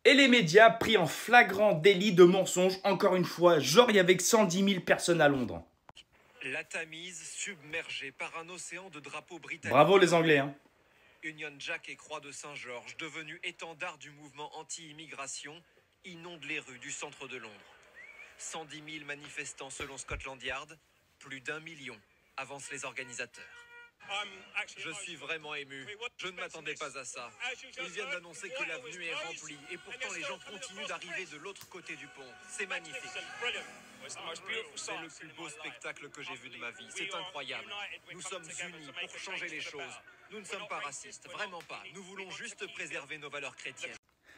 Et les médias pris en flagrant délit de mensonge, encore une fois, genre il y avait 110 000 personnes à Londres. La Tamise submergée par un océan de drapeaux britanniques. Bravo les Anglais, hein. Union Jack et Croix de Saint-Georges, devenus étendards du mouvement anti-immigration, inondent les rues du centre de Londres. 110 000 manifestants selon Scotland Yard, plus d'1 million, avancent les organisateurs. Je suis vraiment ému. Je ne m'attendais pas à ça. Ils viennent d'annoncer que l'avenue est remplie et pourtant les gens continuent d'arriver de l'autre côté du pont. C'est magnifique. C'est le plus beau spectacle que j'ai vu de ma vie. C'est incroyable. Nous sommes unis pour changer les choses. Nous ne sommes pas racistes, vraiment pas. Nous voulons juste préserver nos valeurs chrétiennes.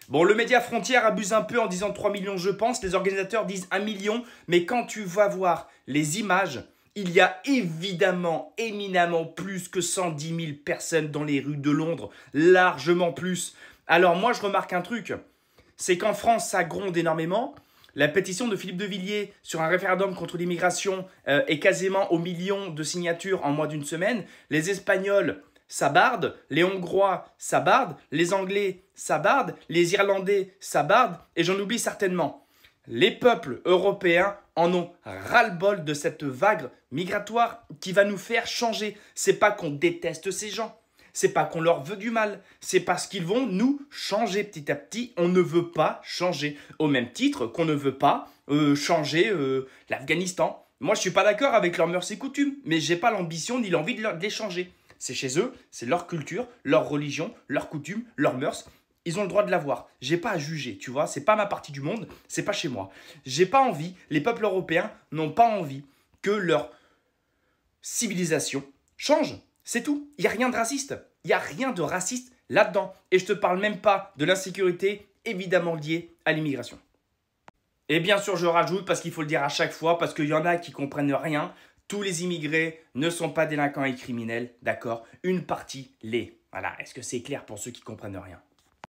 Bon, le média Frontière abuse un peu en disant 3 millions, je pense. Les organisateurs disent 1 million. Mais quand tu vas voir les images, il y a évidemment, éminemment plus que 110 000 personnes dans les rues de Londres. Largement plus. Alors moi, je remarque un truc. C'est qu'en France, ça gronde énormément. La pétition de Philippe de Villiers sur un référendum contre l'immigration est quasiment au million de signatures en moins d'une semaine. Les Espagnols, ça barde. Les Hongrois, ça barde. Les Anglais, ça barde. Les Irlandais, ça barde. Et j'en oublie certainement. Les peuples européens en ont ras-le-bol de cette vague migratoire qui va nous faire changer. C'est pas qu'on déteste ces gens. C'est pas qu'on leur veut du mal. C'est parce qu'ils vont nous changer petit à petit. On ne veut pas changer. Au même titre qu'on ne veut pas changer l'Afghanistan. Moi, je suis pas d'accord avec leurs mœurs et coutumes. Mais j'ai pas l'ambition ni l'envie de les changer. C'est chez eux, c'est leur culture, leur religion, leurs coutumes, leurs mœurs. Ils ont le droit de l'avoir. J'ai pas à juger, tu vois. C'est pas ma partie du monde, c'est pas chez moi. J'ai pas envie, les peuples européens n'ont pas envie que leur civilisation change. C'est tout. Il n'y a rien de raciste. Il n'y a rien de raciste là-dedans. Et je te parle même pas de l'insécurité évidemment liée à l'immigration. Et bien sûr, je rajoute, parce qu'il faut le dire à chaque fois, parce qu'il y en a qui comprennent rien, tous les immigrés ne sont pas délinquants et criminels, d'accord? Une partie l'est. Voilà, est-ce que c'est clair pour ceux qui comprennent rien?